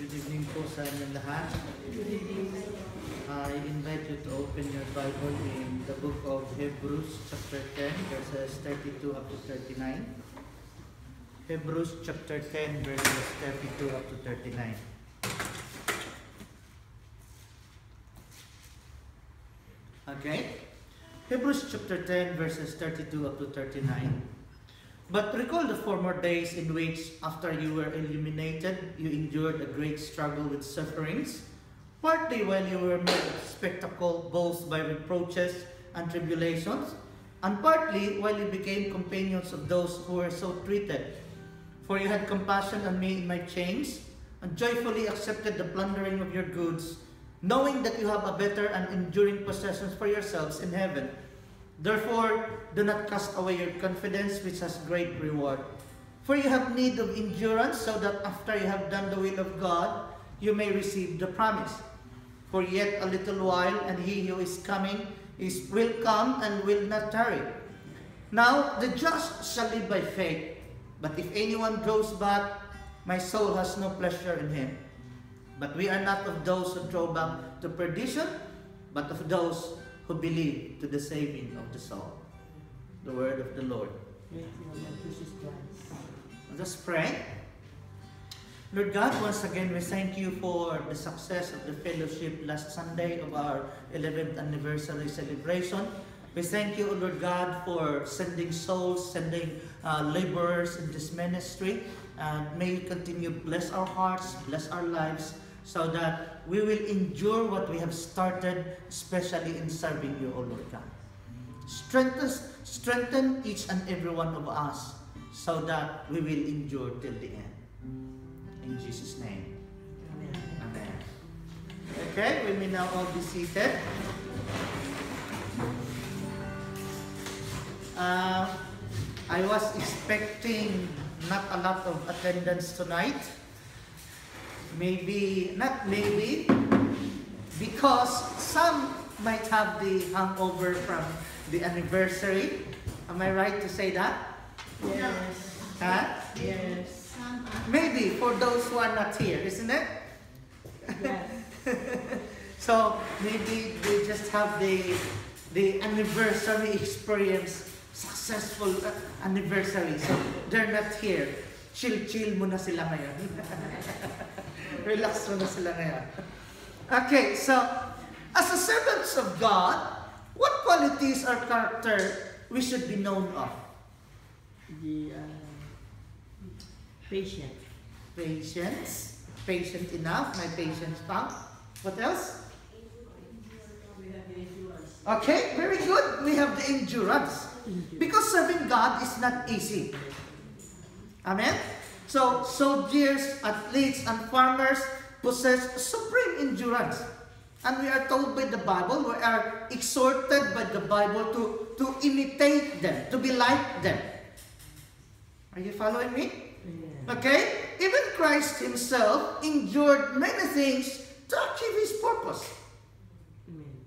Good evening po sa inyong lahat. I invite you to open your Bible in the book of Hebrews chapter 10 verses 32 up to 39. Hebrews chapter 10 verses 32 up to 39. Okay? Hebrews chapter 10 verses 32 up to 39. But recall the former days in which, after you were illuminated, you endured a great struggle with sufferings, partly while you were made a spectacle both by reproaches and tribulations, and partly while you became companions of those who were so treated. For you had compassion on me in my chains, and joyfully accepted the plundering of your goods, knowing that you have a better and enduring possessions for yourselves in heaven. Therefore, do not cast away your confidence, which has great reward. For you have need of endurance, so that after you have done the will of God, you may receive the promise. For yet a little while, and he who is coming will come and will not tarry. Now the just shall live by faith. But if anyone draws back, my soul has no pleasure in him. But we are not of those who draw back to perdition, but of those who believe to the saving of the soul. The word of the Lord. Let us pray. Lord God, once again we thank you for the success of the fellowship last Sunday of our 11th anniversary celebration. We thank you, Lord God, for sending souls, sending laborers in this ministry. And may you continue to bless our hearts, bless our lives, so that we will endure what we have started, especially in serving you, O Lord God. Strengthen each and every one of us so that we will endure till the end. In Jesus' name. Amen. Amen. Okay, we may now all be seated. I was expecting not a lot of attendance tonight. Not maybe, because some might have the hangover from the anniversary. Am I right to say that? Yes. Huh? Yes. Maybe for those who are not here, isn't it? Yes. So maybe they just have the anniversary experience, successful anniversary. So they're not here. Chill muna sila ngayon. Relax muna sila ngayon. Okay, so as a servants of God, what qualities or character we should be known of? The patient. Patience. Patient enough. My patience found. What else? We have the endurance. Okay, very good. We have the endurance. Because serving God is not easy. Amen? So, soldiers, athletes, and farmers possess supreme endurance. And we are told by the Bible, we are exhorted by the Bible to imitate them, to be like them. Are you following me? Yeah. Okay? Even Christ himself endured many things to achieve his purpose. Amen.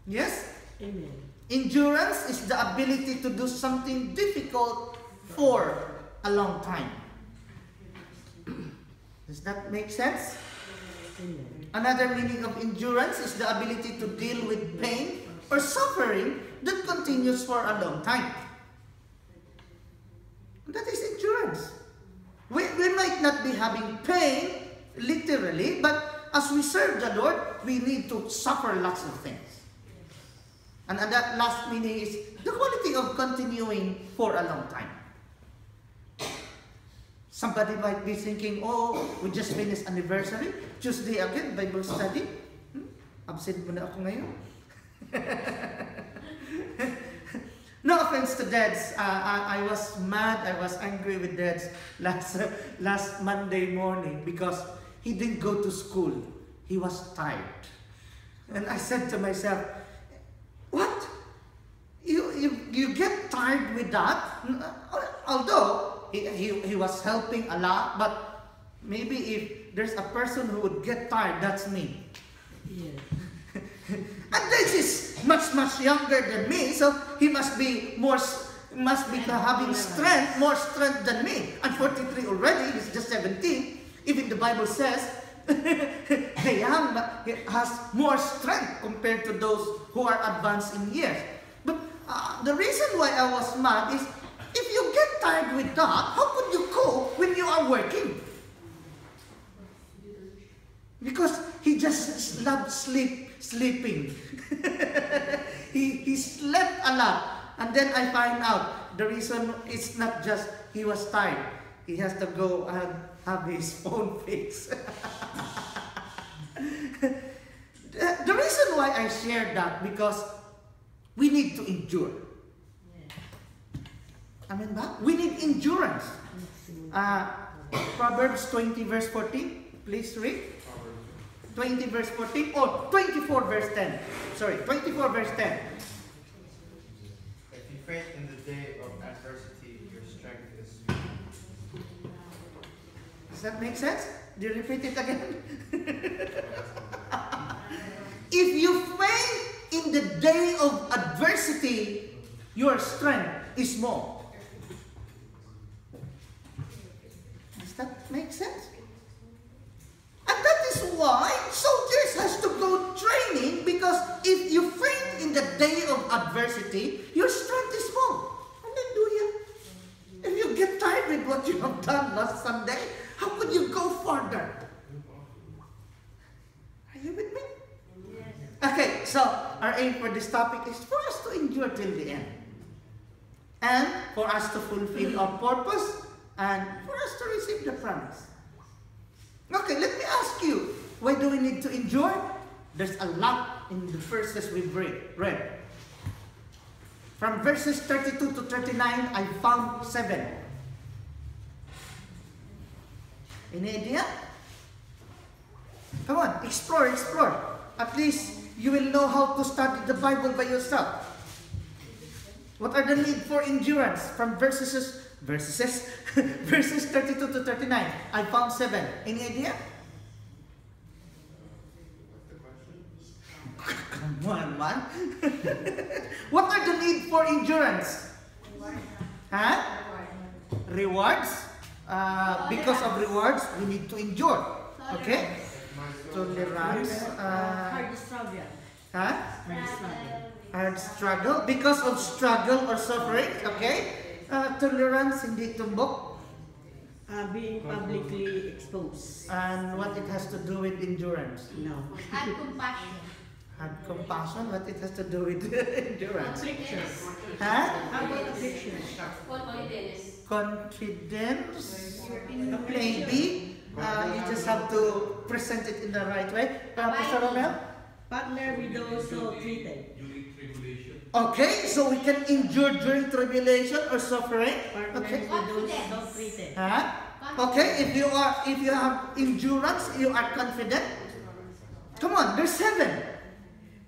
Yes? Amen. Endurance is the ability to do something difficult for a long time. Does that make sense? Amen. Another meaning of endurance is the ability to deal with pain or suffering that continues for a long time. That is endurance. We might not be having pain, literally, but as we serve the Lord, we need to suffer lots of things. And that last meaning is the quality of continuing for a long time. Somebody might be thinking, oh, we just finished anniversary. Tuesday again, Bible study. Absent muna ako ngayon. No offense to dads. I was mad, I was angry with dads last Monday morning because he didn't go to school. He was tired. And I said to myself, what? You get tired with that? Although he was helping a lot, but maybe if there's a person who would get tired, that's me. Yeah. And this is much younger than me, so he must be having strength, more strength than me. I'm 43 already, he's just 17. Even the Bible says, the young has more strength compared to those who are advanced in years. But the reason why I was mad is, if you get tired with that, how could you cope when you are working? Because he just loves sleeping. he slept a lot. And then I find out the reason is not just he was tired. He has to go and have his phone fixed. The reason why I shared that, because we need to endure. Amen ba? We need endurance. Proverbs 20 verse 14. Please read. 20 verse 14 or 24 verse 10. Sorry, 24 verse 10. If you faint in the day of adversity, your strength is weak. Does that make sense? Do you repeat it again? If you faint in the day of adversity, your strength is small. Does that make sense? And that is why soldiers has to go training, because if you faint in the day of adversity, your strength is small. Hallelujah. If you get tired with what you have done last Sunday, how could you go further? Are you with me? Okay, so our aim for this topic is for us to endure till the end. And for us to fulfill our purpose, and for us to receive the promise. Okay, let me ask you, why do we need to endure? There's a lot in the verses we've read. From verses 32 to 39, I found 7. Any idea? Come on, explore. At least you will know how to study the Bible by yourself. What are the need for endurance? From verses 32 to 39. I found 7. Any idea? Come on, man. What are the need for endurance? Huh? Rewards. Because of rewards, we need to endure. Okay? Tolerance. Hard struggle. Huh? Hard struggle. Hard struggle. Because of struggle or suffering. Okay? Tolerance, hindi tumbok. Being publicly exposed. And what it has to do with endurance? No. Had compassion. Had compassion, what it has to do with endurance? Afflictions. Huh? How about afflictions? Confidence. Confidence, maybe. You just have to present it in the right way. Pastor Romel? Partner with those who treated. Okay, so we can endure during tribulation or suffering. Partners Okay. with those who treated. Huh? Okay, if you have endurance, you are confident. Come on, there's 7.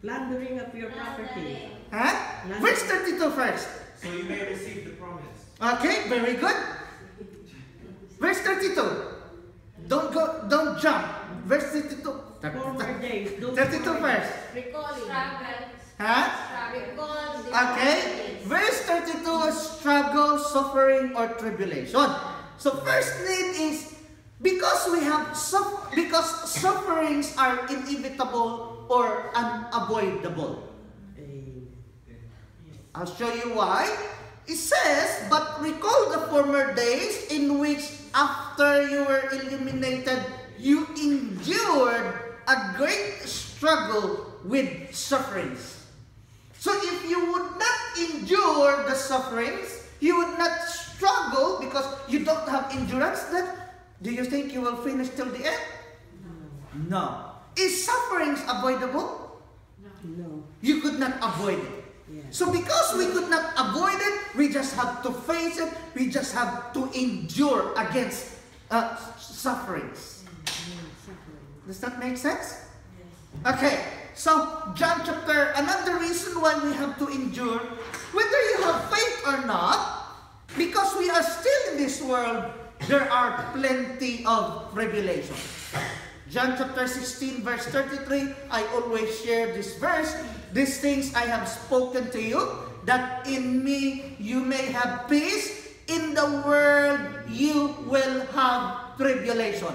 Plundering of your property. Huh? Verse 32 first. So you may receive the promise. Okay, very good. Verse 32. Don't jump. Verse 32. 4 days. 32 first. Recalling. Struggle. Huh? Recall. Okay. Verse 32, struggle, suffering, or tribulation. So first need is, because sufferings are inevitable or unavoidable. I'll show you why. It says, but recall the former days in which after you were illuminated, you endured a great struggle with sufferings. So if you would not endure the sufferings, you would not struggle because you don't have endurance, then do you think you will finish till the end? No. Is sufferings avoidable? No. You could not avoid it. Yeah. So because we could not avoid it, we just have to face it. We just have to endure against sufferings. Does that make sense? Okay, so John chapter, another reason why we have to endure, whether you have faith or not, because we are still in this world, there are plenty of tribulations. John chapter 16 verse 33, I always share this verse. These things I have spoken to you, that in me you may have peace. In the world you will have tribulation.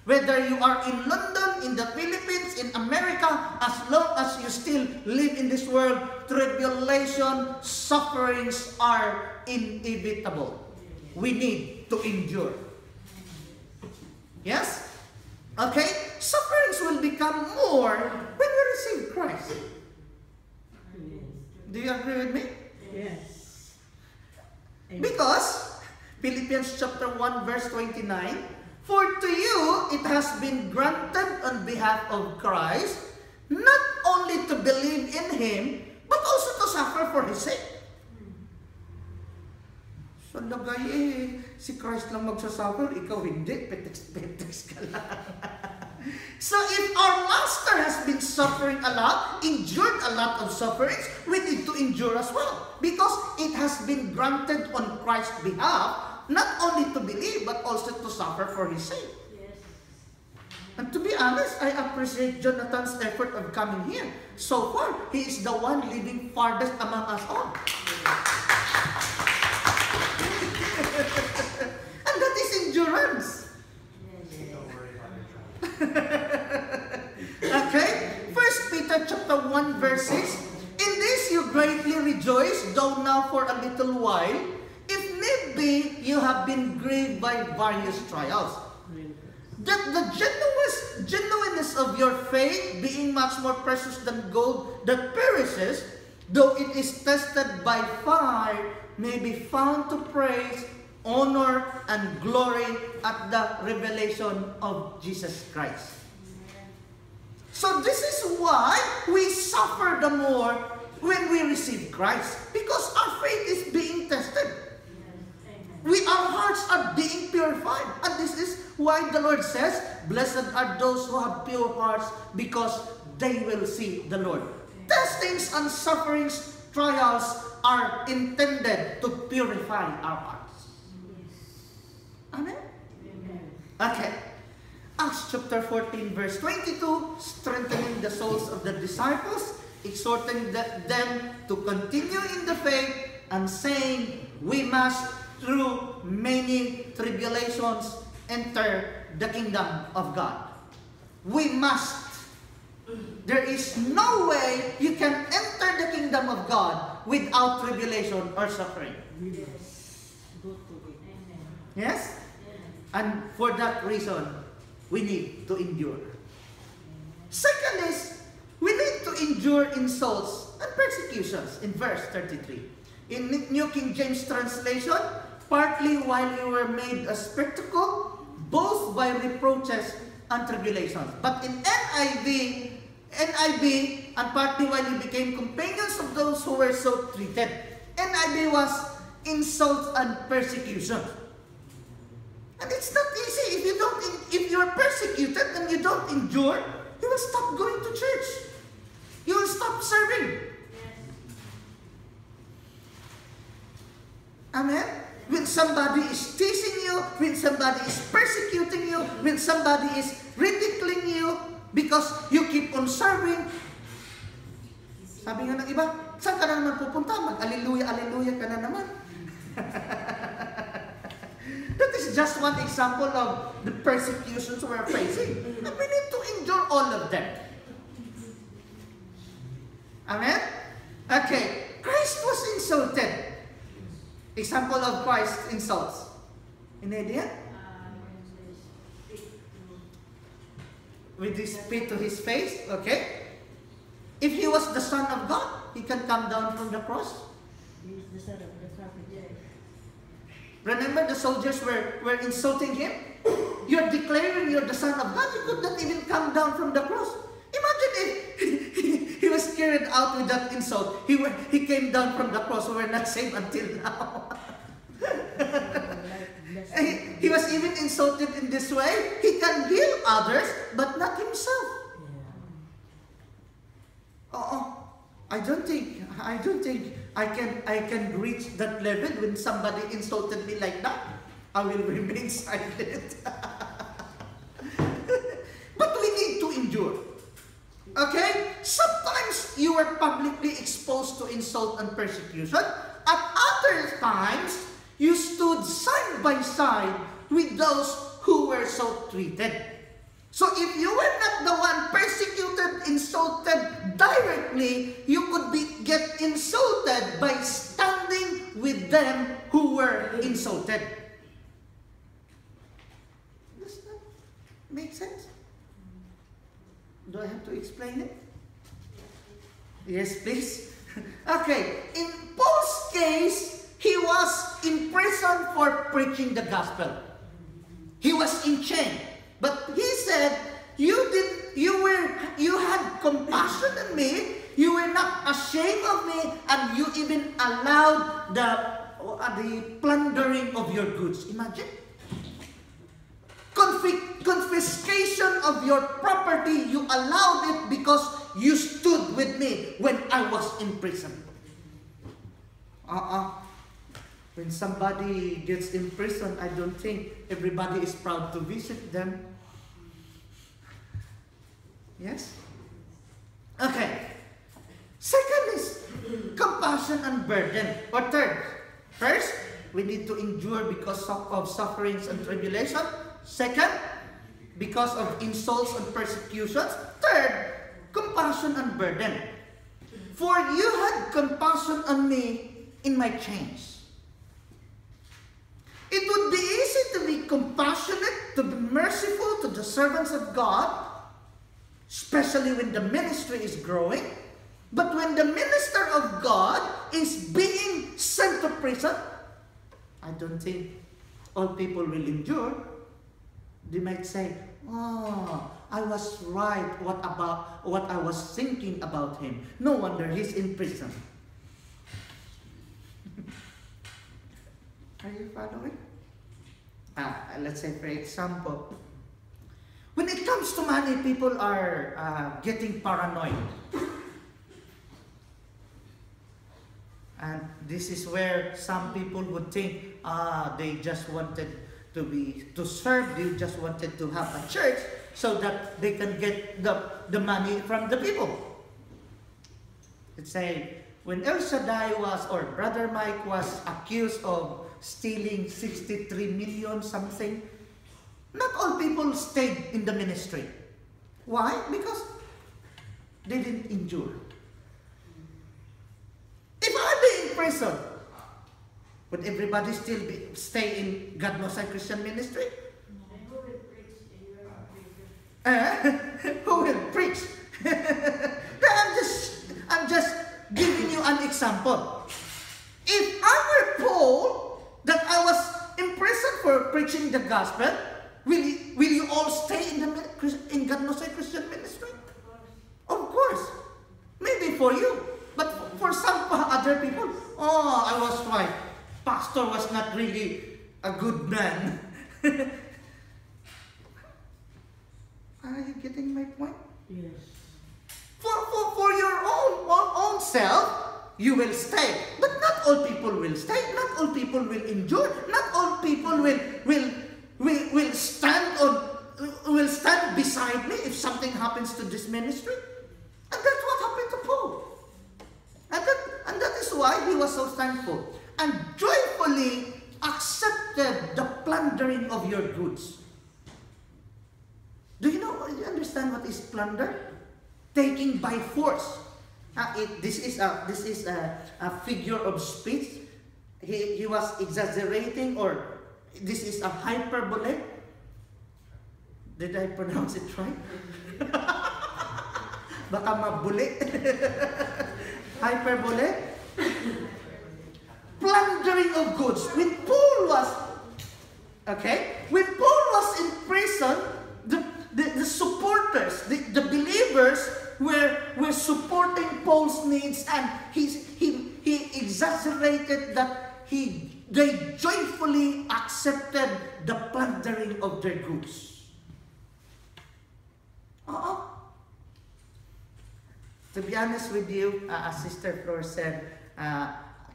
Whether you are in London, in the Philippines, in America, as long as you still live in this world, tribulation, sufferings are inevitable. We need to endure. Yes? Okay? Sufferings will become more when we receive Christ. Do you agree with me? Yes. Because, Philippians chapter 1 verse 29, for to you it has been granted on behalf of Christ, not only to believe in Him, but also to suffer for His sake. So, si Christ lang magsasuffer, ikaw hindi, petex ka lang. So, if our Master has been suffering a lot, endured a lot of sufferings, we need to endure as well. Because it has been granted on Christ's behalf, not only to believe, but also to suffer for His sake. Yes. And to be honest, I appreciate Jonathan's effort of coming here. So far, he is the one living farthest among us all. And that is endurance. Don't worry about your trouble. Okay? 1 Peter chapter 1 verse 6. In this you greatly rejoice, though now for a little while, if need be, you have been grieved by various trials. That the genuineness of your faith, being much more precious than gold that perishes, though it is tested by fire, may be found to praise, honor, and glory at the revelation of Jesus Christ. So this is why we suffer the more when we receive Christ. Because our faith is being tested. Our hearts are being purified. And this is why the Lord says, blessed are those who have pure hearts, because they will see the Lord. Testings and sufferings, trials are intended to purify our hearts. Amen? Okay. Acts chapter 14 verse 22, strengthening the souls of the disciples, exhorting them to continue in the faith, and saying, we must, through many tribulations, enter the kingdom of God. We must. There is no way you can enter the kingdom of God without tribulation or suffering. Yes. Go to it. Yes? And for that reason, we need to endure. Second is, we need to endure insults and persecutions in verse 33. In New King James translation, partly while you were made a spectacle, both by reproaches and tribulations. But in NIV, and partly while you became companions of those who were so treated. NIV was insults and persecution. And it's not easy. If you are persecuted and you don't endure, you will stop going to church. You will stop serving. Amen? When somebody is teasing you, when somebody is persecuting you, when somebody is ridiculing you because you keep on serving, sabi nga ng iba, saan ka na naman pupunta? Mag-alleluia, alleluia ka na naman. That is just one example of the persecutions we are facing. And we need to endure all of them. Amen? Okay. Christ was insulted. Example of Christ's insults. Any idea? With his spit to his face. Okay. If he was the Son of God, he can come down from the cross. He is the son of the prophet. Remember the soldiers were insulting him? You're declaring you're the Son of God. You could not even come down from the cross. Imagine if he was carried out with that insult. He came down from the cross. We were not saved until now. He was even insulted in this way. He can heal others, but not himself. I don't think I can reach that level when somebody insulted me like that. I will remain silent. But we need to endure. Okay? Sometimes you are publicly exposed to insult and persecution. At other times, you stood side by side with those who were so treated. So if you were not the one persecuted, insulted directly, you could get insulted by standing with them who were insulted. Does that make sense? Do I have to explain it? Yes, please. Okay, in Paul's case, he was in prison for preaching the gospel. He was in chain. But he said, you had compassion on me, you were not ashamed of me, and you even allowed the plundering of your goods. Imagine. Confiscation of your property, you allowed it because you stood with me when I was in prison. When somebody gets in prison, I don't think everybody is proud to visit them. Yes? Okay. Second is compassion and burden. Or third, first, we need to endure because of sufferings and tribulation. Second, because of insults and persecutions. Third, compassion and burden. For you had compassion on me in my chains. It would be easy to be compassionate, to be merciful to the servants of God, especially when the ministry is growing. But when the minister of God is being sent to prison, I don't think all people will endure. They might say, "Oh, I was right. What I was thinking about him? No wonder he's in prison." Are you following? Let's say, for example, when it comes to money, people are getting paranoid. And this is where some people would think, they just wanted to serve, they just wanted to have a church so that they can get the money from the people. Let's say, when El Shaddai or Brother Mike was accused of stealing 63 million something, not all people stayed in the ministry. Why? Because they didn't endure. If I be in prison, would everybody still stay in God Most High Christian Ministry? Who will preach? I'm just giving you an example. If I were Paul, that I was in prison for preaching the gospel, will you all stay in God Most High Christian Ministry? Of course. Maybe for you. But for some other people, I was right. Pastor was not really a good man. Are you getting my point? Yes. For your own self, you will stay. But not all people will stay. Not all people will endure. Not all people will stand beside me if something happens to this ministry. And that's what happened to Paul. And that is why he was so thankful and joyfully accepted the plundering of your goods. Do you understand what is plunder? Taking by force. This is a figure of speech. He was exaggerating, or this is a hyperbole. Did I pronounce it right? Baka mabuli. Hyperbole. Plundering of goods. When Paul was in prison, the supporters, the believers were supporting Paul's needs, and he exaggerated that they joyfully accepted the plundering of their goods. To be honest with you, as Sister Flor said,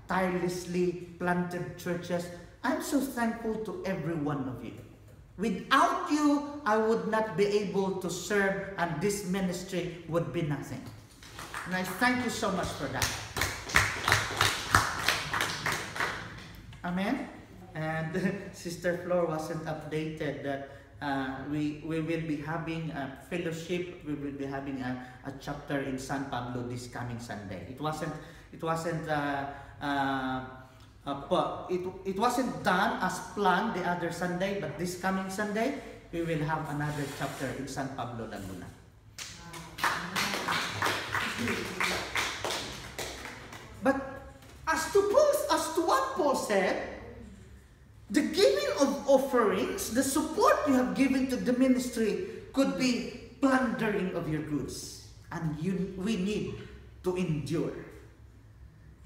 tirelessly planted churches. I'm so thankful to every one of you. Without you, I would not be able to serve, and this ministry would be nothing. And I thank you so much for that. Amen? And Sister Flor wasn't updated that we will be having a fellowship. We will be having a chapter in San Pablo this coming Sunday. It wasn't it wasn't done as planned the other Sunday, but this coming Sunday we will have another chapter in San Pablo, Laguna. But as to what Paul said, the giving of offerings, the support you have given to the ministry could be plundering of your goods. And we need to endure.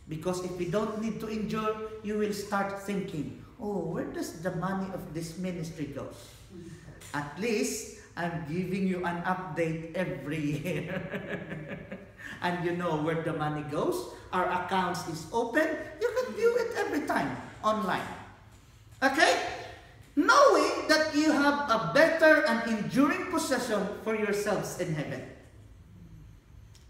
Because if we don't need to endure, you will start thinking, oh, where does the money of this ministry go? At least, I'm giving you an update every year. And you know where the money goes. Our accounts is open. You can view it every time online. Okay? Knowing that you have a better and enduring possession for yourselves in heaven.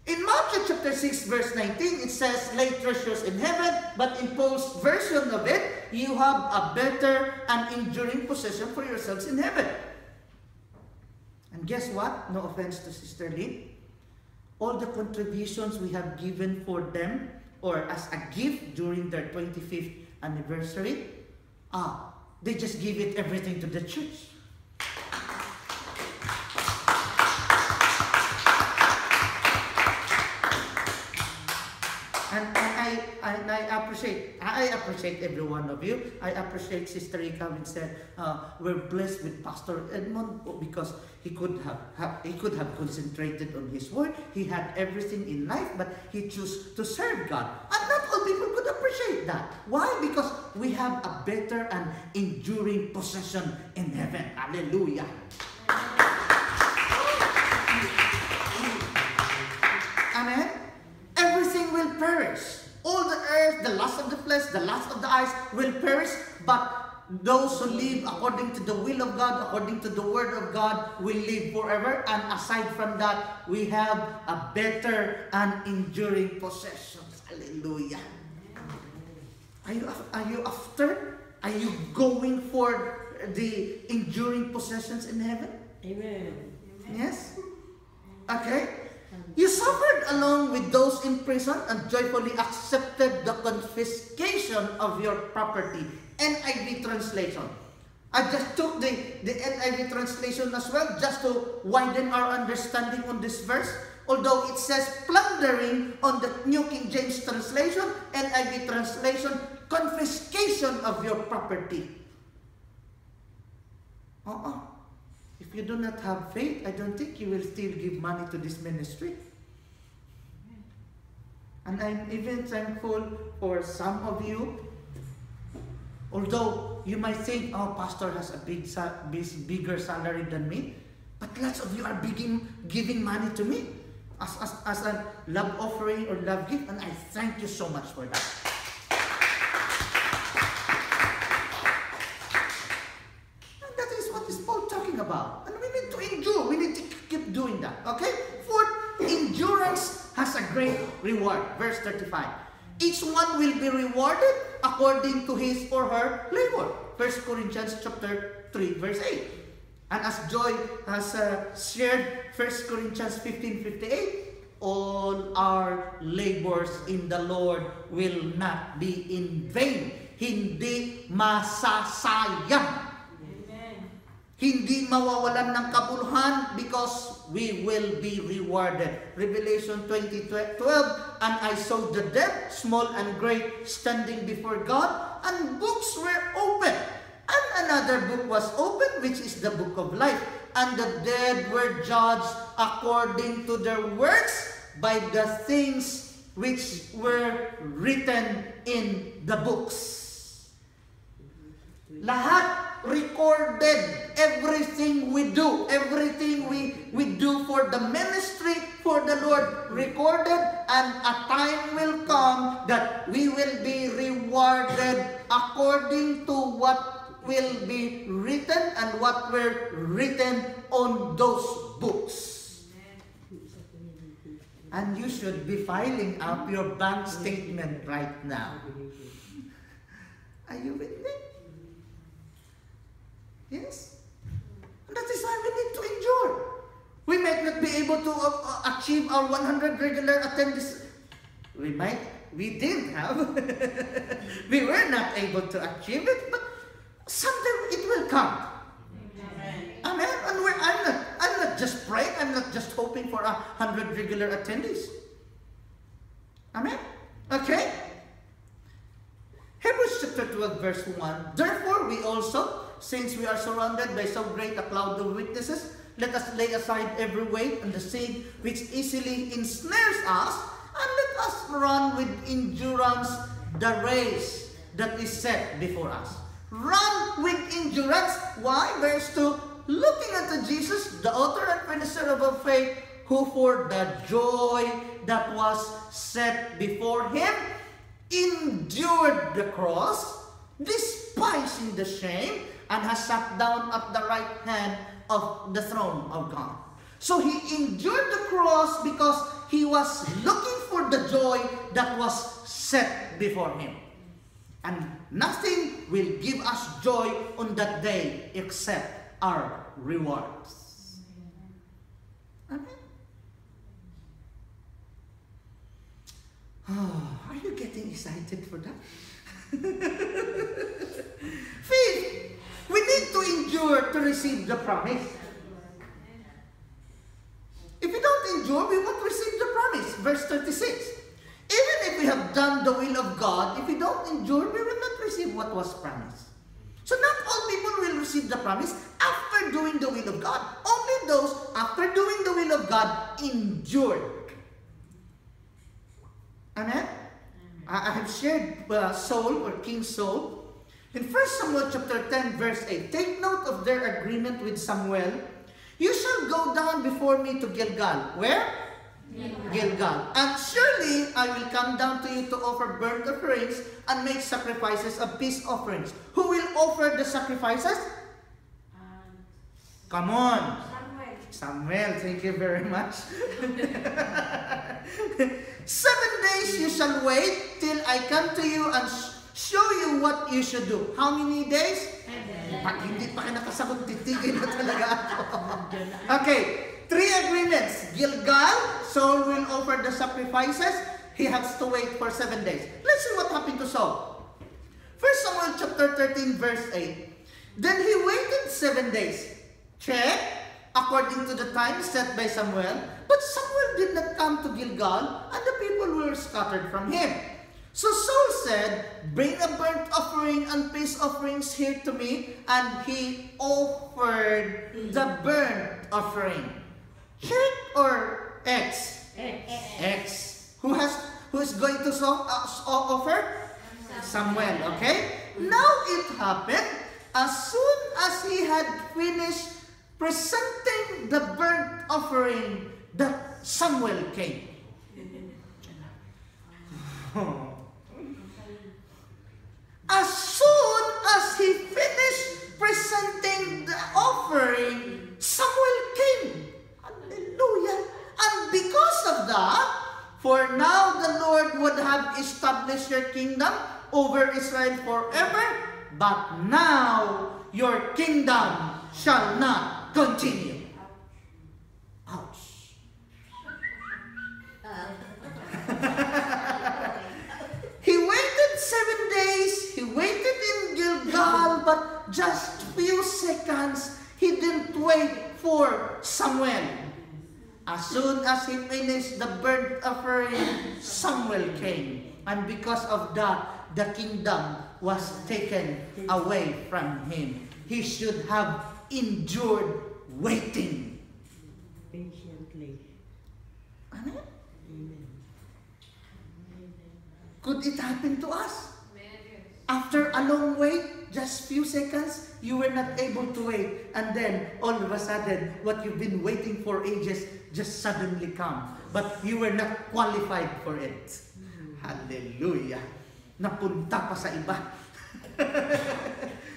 In Matthew chapter 6 verse 19, it says, lay treasures in heaven, but in Paul's version of it, you have a better and enduring possession for yourselves in heaven. And guess what? No offense to Sister Lynn. All the contributions we have given for them, or as a gift during their 25th anniversary, they just give it everything to the church. And I appreciate every one of you. I appreciate Sister Ika when said we're blessed with Pastor Edmond because he could have concentrated on his work. He had everything in life, but he chose to serve God. And not all people could appreciate that. Why? Because we have a better and enduring possession in heaven. Hallelujah. Amen. Everything will perish. All the earth, the lust of the flesh, the lust of the eyes will perish, but those who live according to the will of God, according to the word of God, will live forever. And aside from that, we have a better and enduring possession. Hallelujah. Are you after? Are you going for the enduring possessions in heaven? Amen. Yes? Okay. You suffered along with those in prison and joyfully accepted the confiscation of your property. NIV translation. I just took the NIV translation as well, just to widen our understanding on this verse. Although it says plundering on the New King James translation, NIV translation, confiscation of your property. If you do not have faith, I don't think you will still give money to this ministry. And I'm even thankful for some of you. Although you might think, oh, pastor has a bigger salary than me. But lots of you are giving money to me as a love offering or love gift. And I thank you so much for that. About. And we need to endure. We need to keep doing that. Okay? Fourth, endurance has a great reward. Verse 35. Each one will be rewarded according to his or her labor. 1 Corinthians chapter 3, verse 8. And as Joy has shared 1 Corinthians 15:58, all our labors in the Lord will not be in vain. Hindi masasayang. Hindi mawawalan ng kabuluhan because we will be rewarded. Revelation 20:12, and I saw the dead, small and great, standing before God, and books were opened. And another book was opened, which is the book of life. And the dead were judged according to their works by the things which were written in the books. Lahat recorded, everything we do, everything we do for the ministry, for the Lord, recorded, and a time will come that we will be rewarded according to what will be written and what were written on those books. And you should be filing up your bank statement right now. Are you with me? Yes? And able to achieve our 100 regular attendees? We didn't have. We were not able to achieve it, but someday it will come. Amen. And I'm not just praying. I'm not just hoping for 100 regular attendees. Amen. Okay. Hebrews chapter 12 verse 1. Therefore we also, since we are surrounded by so great a cloud of witnesses, let us lay aside every weight and the sin which easily ensnares us, and let us run with endurance the race that is set before us. Run with endurance. Why? Verse 2. Looking unto Jesus, the author and finisher of our faith, who for the joy that was set before him endured the cross, despising the shame, and has sat down at the right hand of the throne of God. So he endured the cross because he was looking for the joy that was set before him. And nothing will give us joy on that day except our rewards. Amen. Oh, are you getting excited for that? Faith. We need to endure to receive the promise. If we don't endure, we won't receive the promise. Verse 36. Even if we have done the will of God, if we don't endure, we will not receive what was promised. So not all people will receive the promise after doing the will of God. Only those after doing the will of God endured. Amen? I have shared Saul or King Saul. In 1 Samuel chapter 10 verse 8, take note of their agreement with Samuel. You shall go down before me to Gilgal. Where? Gilgal. And surely I will come down to you to offer burnt offerings and make sacrifices of peace offerings. Who will offer the sacrifices? Come on. Samuel, thank you very much. 7 days you shall wait till I come to you and show you what you should do. How many days? Pag hindi pa kayo nakasagot, titigil na talaga ako. Okay, 3 agreements. Gilgal, Saul will offer the sacrifices. He has to wait for 7 days. Let's see what happened to Saul. 1 Samuel chapter 13 verse 8. Then he waited 7 days. Check. According to the time set by Samuel. But Samuel did not come to Gilgal, and the people were scattered from him. So Saul said, bring a burnt offering and peace offerings here to me. And he offered the burnt offering. Check or X? X. Who is going to offer? Samuel, okay? Now it happened, as soon as he had finished presenting the burnt offering, that Samuel came. As soon as he finished presenting the offering, Samuel came. Hallelujah. And because of that, for now the Lord would have established your kingdom over Israel forever, but now your kingdom shall not continue. Ouch. He waited 7 days. He waited in Gilgal, but just few seconds. He didn't wait for Samuel. As soon as he finished the burnt offering, Samuel came. And because of that, the kingdom was taken away from him. He should have endured waiting. Patiently. Ano? Amen. Could it happen to us? After a long wait, just few seconds, you were not able to wait. And then, all of a sudden, what you've been waiting for ages just suddenly come. But you were not qualified for it. Hallelujah. Napunta pa sa iba.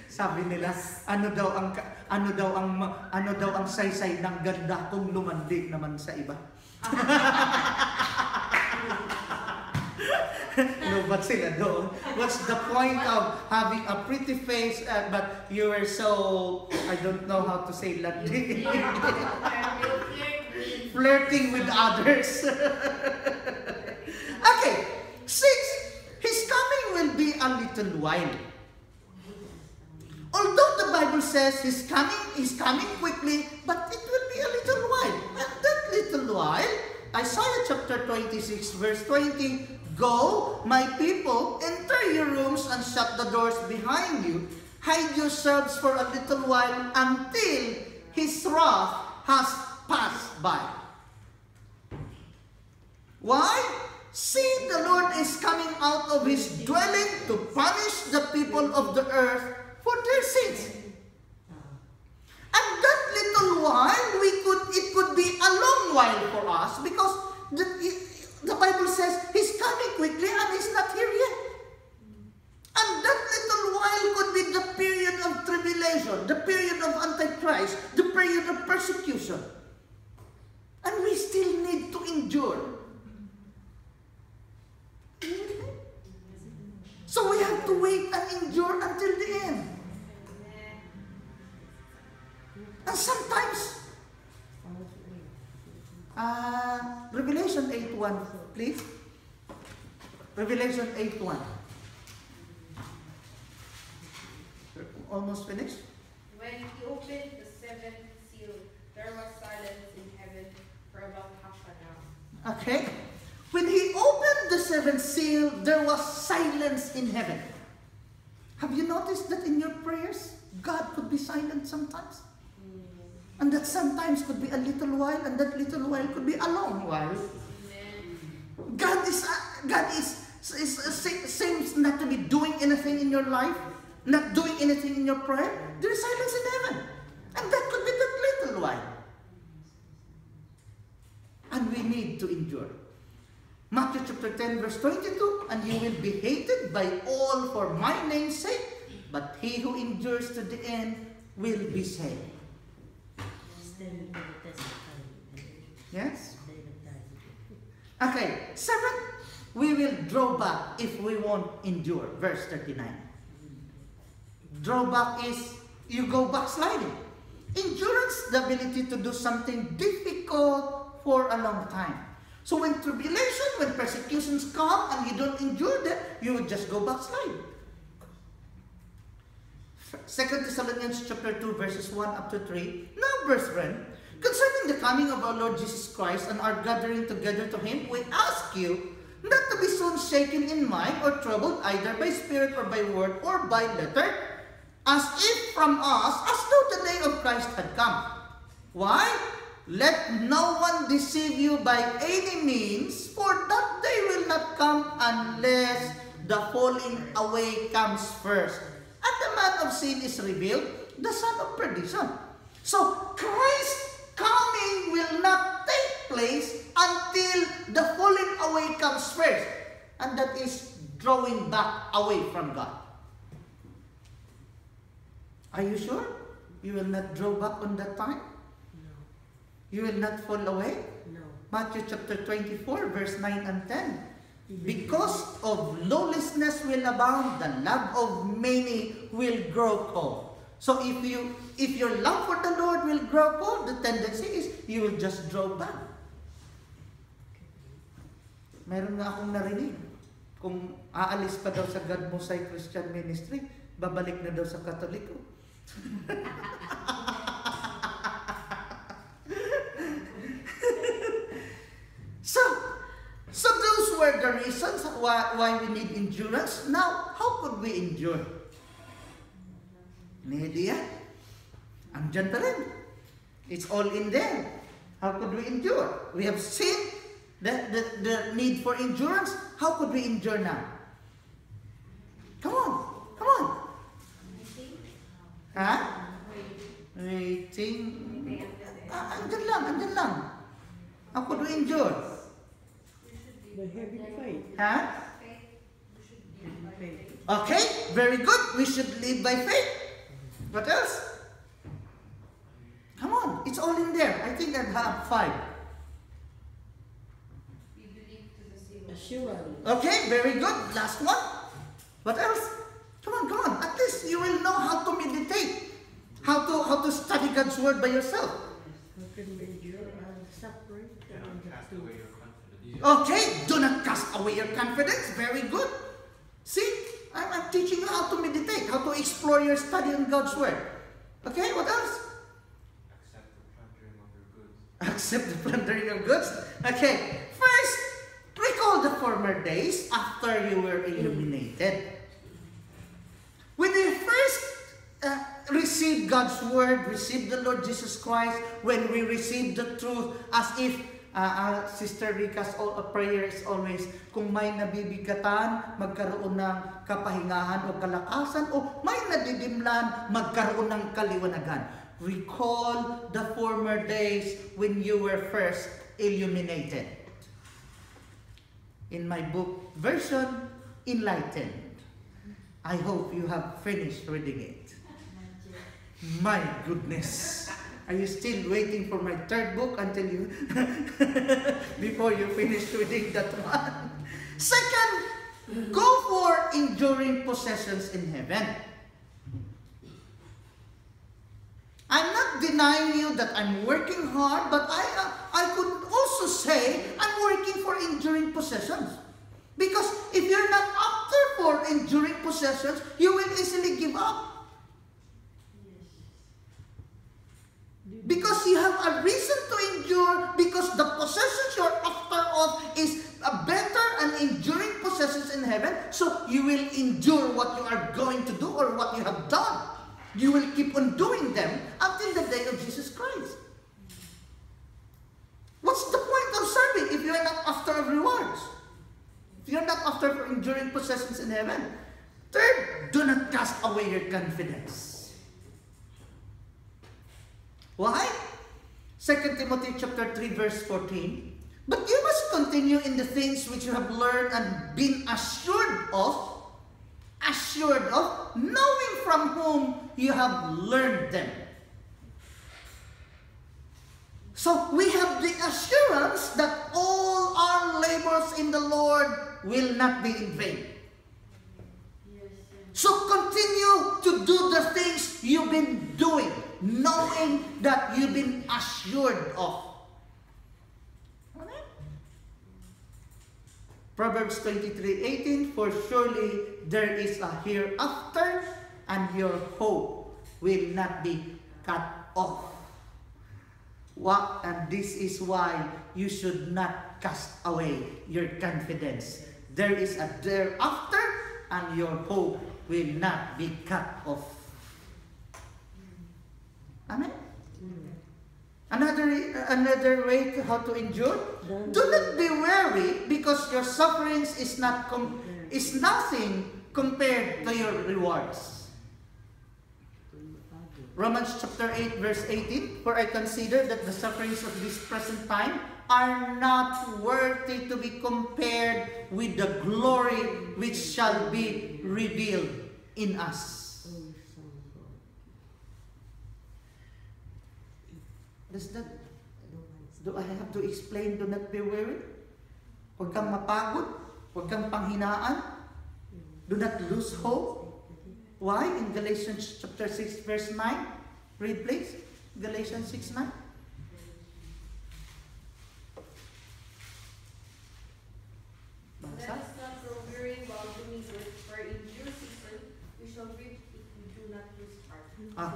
Sabi nila, ano daw ang saysay ng ganda kung lumandi naman sa iba. No, but sila doon. What's the point of having a pretty face but you were so, I don't know how to say landi. flirting with others. Okay, 6. His coming will be a little while. Although the Bible says He's coming quickly, but it will be a little while. And that little while, Isaiah chapter 26 verse 20, Go, my people, enter your rooms and shut the doors behind you. Hide yourselves for a little while until His wrath has passed by. Why? See, the Lord is coming out of His dwelling to punish the people of the earth for their sins. And that little while, it could be a long while for us because the Bible says He's coming quickly and He's not here yet. And that little while could be the period of tribulation, the period of Antichrist, the period of persecution. And we still need to endure. So we have to wait and endure until the end. And sometimes, Revelation 8:1, please. Revelation 8:1. Almost finished. When He opened the seventh seal, there was silence in heaven for about half an hour. Okay. When He opened the seventh seal, there was silence in heaven. Have you noticed that in your prayers, God could be silent sometimes? And that sometimes could be a little while, and that little while could be a long while. God seems not to be doing anything in your life, not doing anything in your prayer. There is silence in heaven. And that could be that little while. And we need to endure. Matthew chapter 10 verse 22, And you will be hated by all for my name's sake, but he who endures to the end will be saved. Stand by the test of time. Yes? Stand of time. Okay, 7. We will draw back if we won't endure. Verse 39. Drawback is you go backsliding. Endurance, the ability to do something difficult for a long time. So when tribulation, when persecutions come and you don't endure them, you will just go backslide. 2 Thessalonians chapter 2 verses 1 up to 3. Now, brethren, concerning the coming of our Lord Jesus Christ and our gathering together to Him, we ask you not to be soon shaken in mind or troubled either by spirit or by word or by letter, as if from us, as though the day of Christ had come. Why? Let no one deceive you by any means, for that day will not come unless the falling away comes first. And the man of sin is revealed, the son of perdition. So, Christ's coming will not take place until the falling away comes first. And that is drawing back away from God. Are you sure? You will not draw back on that time? No. You will not fall away? No. Matthew chapter 24 verse 9 and 10. Because of lawlessness will abound, the love of many will grow cold. So if your love for the Lord will grow cold, the tendency is you will just draw back. Meron nga akong narinig, kung aalis pa daw sa God Mosai Christian Ministry, babalik na daw sa Katoliko. So those were the reasons why we need endurance. Now, how could we endure? May idea? Andyan pa rin. It's all in there. How could we endure? We have seen the need for endurance. How could we endure now? Come on. Come on. Ha? Waiting. Andyan lang. How could we endure? By having faith. Ha? Having faith. Okay, very good. We should live by faith. What else? Come on, it's all in there. I think I have 5. We believe to the seal. Assurance. Okay, very good. Last one. What else? Come on. At least you will know how to meditate. How to study God's word by yourself. can endure suffering. Do not cast away your confidence. Okay, do not cast away your confidence. Very good. See, I'm teaching you how to meditate, how to explore your study in God's Word. Okay, what else? Accept the plundering of your goods. Accept the plundering of goods. Okay, first, recall the former days after you were illuminated. When you first received God's Word, received the Lord Jesus Christ, when we received the truth, as if Sister Rica's prayer is always, kung may nabibigatan, magkaroon ng kapahingahan o kalakasan, o may nadidimlan, magkaroon ng kaliwanagan. Recall the former days when you were first illuminated. In my book version, Enlightened. I hope you have finished reading it. My goodness. Are you still waiting for my third book until you before you finish reading that one? Second, go for enduring possessions in heaven. I'm not denying you that I'm working hard, but I could also say I'm working for enduring possessions. Because if you're not after for enduring possessions, you will easily give up. Because you have a reason to endure, because the possessions you're after of is a better and enduring possessions in heaven, so you will endure what you are going to do or what you have done. You will keep on doing them until the day of Jesus Christ. What's the point of serving if you're not after rewards? If you're not after for enduring possessions in heaven? Third, do not cast away your confidence. Why? 2 Timothy chapter 3 verse 14. But you must continue in the things which you have learned and been assured of, knowing from whom you have learned them. So we have the assurance that all our labors in the Lord will not be in vain. So continue to do the things you've been doing, knowing that you've been assured of. Amen? Proverbs 23:18, for surely there is a hereafter, and your hope will not be cut off. And this is why you should not cast away your confidence. There is a thereafter, and your hope will not be cut off. Amen? Another way to how to endure. Do not be weary, because your sufferings is nothing compared to your rewards. Romans chapter 8 verse 18, for I consider that the sufferings of this present time are not worthy to be compared with the glory which shall be revealed in us. Do I have to explain, do not be weary? Huwag kang mapagod, huwag kang panghinaan, do not lose hope. Why? In Galatians chapter 6 verse 9. Read please. Galatians 6:9. Let us not grow weary while doing good, for in due season we shall reap if we do not lose heart.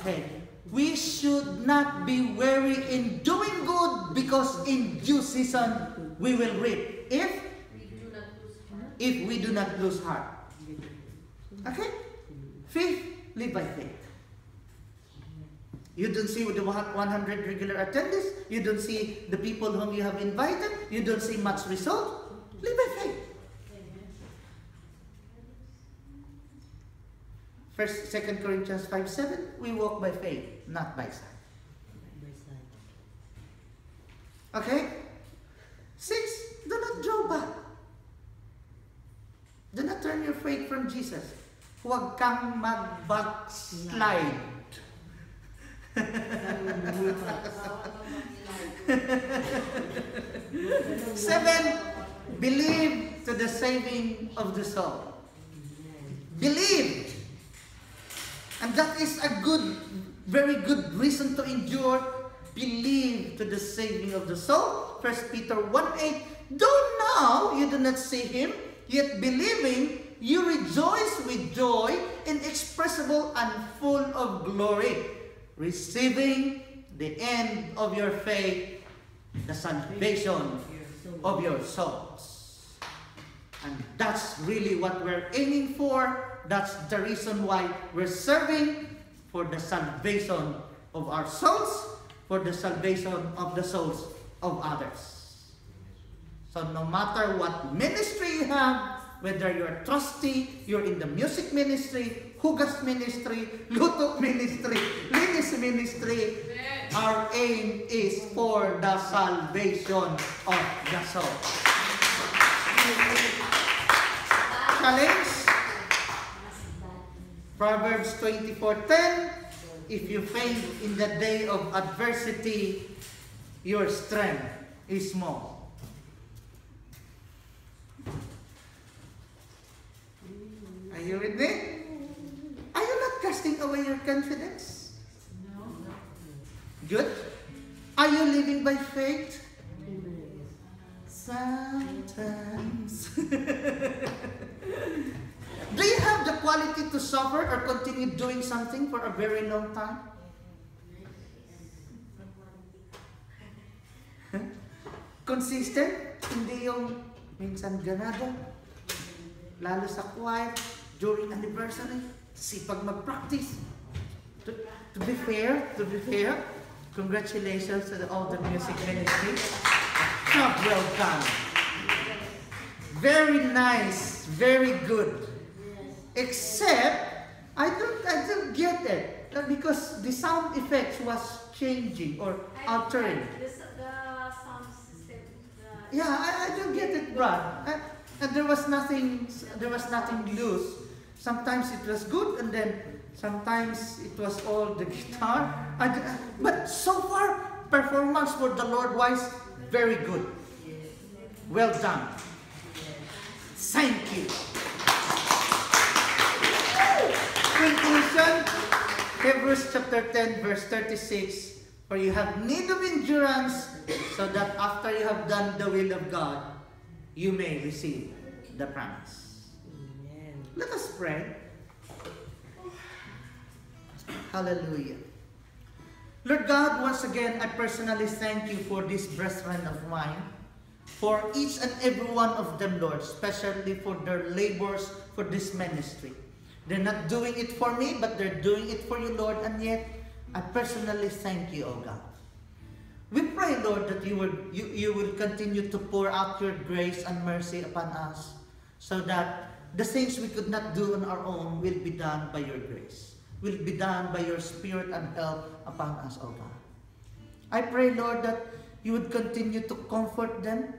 Okay. We should not be weary in doing good, because in due season we will reap. If we do not lose heart. Okay? Faith, live by faith. You don't see the 100 regular attendees. You don't see the people whom you have invited. You don't see much result. Live by faith. 2 Corinthians 5:7. We walk by faith, not by sight. Okay? 6. Do not draw back. Do not turn your faith from Jesus. Huwag kang mag-backslide. 7. Believe to the saving of the soul. Believe. And that is a very good reason to endure. believe to the saving of the soul. 1 Peter 1:8. Though now you do not see him, yet believing, you rejoice with joy inexpressible and full of glory, receiving the end of your faith, the salvation of your souls. And that's really what we're aiming for. That's the reason why we're serving, for the salvation of our souls, for the salvation of the souls of others. So no matter what ministry you have, whether you're a trustee, you're in the music ministry, hugas ministry, luto ministry, linis ministry, our aim is for the salvation of the soul. Challenge? Proverbs 24:10. If you faint in the day of adversity, your strength is small. Are you with me? Are you not casting away your confidence? No. Good. Are you living by faith? Sometimes. Do you have the quality to suffer or continue doing something for a very long time? Consistent? Hindi yung minsan ganado. Lalo sa choir, during anniversary, sipag mag-practice. To be fair, congratulations to all the music ministry. Job well done. Very nice, very good. Except, I don't get it. Because the sound effects was changing or altering. The sound system. Yeah, I don't get it, Brad. And there was nothing loose. Sometimes it was good, and then sometimes it was all the guitar. But so far, performance for the Lord wise, very good. Well done. Thank you. Conclusion, Hebrews chapter 10, verse 36. For you have need of endurance, so that after you have done the will of God, you may receive the promise. Amen. Let us pray. Hallelujah. Lord God, once again, I personally thank you for this brethren of mine, for each and every one of them, Lord, especially for their labors for this ministry. They're not doing it for me, but they're doing it for you, Lord, and yet I personally thank you, O God. We pray, Lord, that you will continue to pour out your grace and mercy upon us, so that the things we could not do on our own will be done by your grace, will be done by your spirit and help upon us, O God. I pray, Lord, that you would continue to comfort them,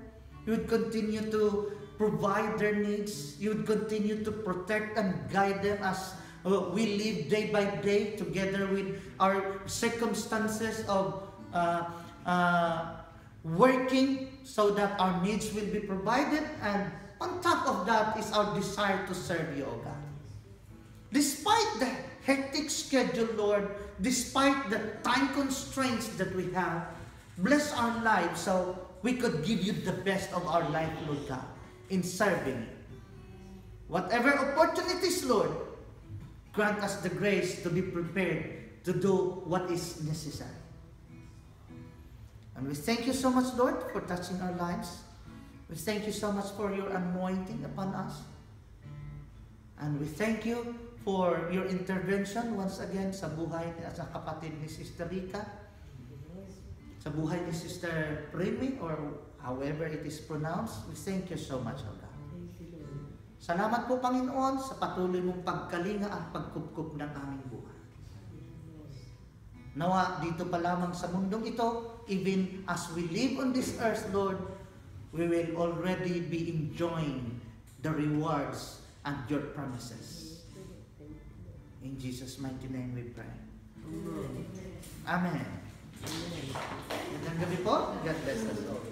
you would continue to provide their needs, you would continue to protect and guide them as we live day by day together with our circumstances of working, so that our needs will be provided, and on top of that is our desire to serve you, O God. Despite the hectic schedule, Lord, despite the time constraints that we have, bless our lives so we could give you the best of our life, Lord God, in serving you. Whatever opportunities, Lord, grant us the grace to be prepared to do what is necessary. And we thank you so much, Lord, for touching our lives. We thank you so much for your anointing upon us. And we thank you for your intervention once again sa buhay at sa kapatid ni Sister Rica, sa buhay ni Sister Remy, or however it is pronounced. We thank you so much, O God. Salamat po, Panginoon, sa patuloy mong pagkalinga at pagkupkup ng aming buhay. Nawa, dito pa lamang sa mundong ito, even as we live on this earth, Lord, we will already be enjoying the rewards and your promises. In Jesus' mighty name we pray. Amen. Magandang gabi po. God bless us all.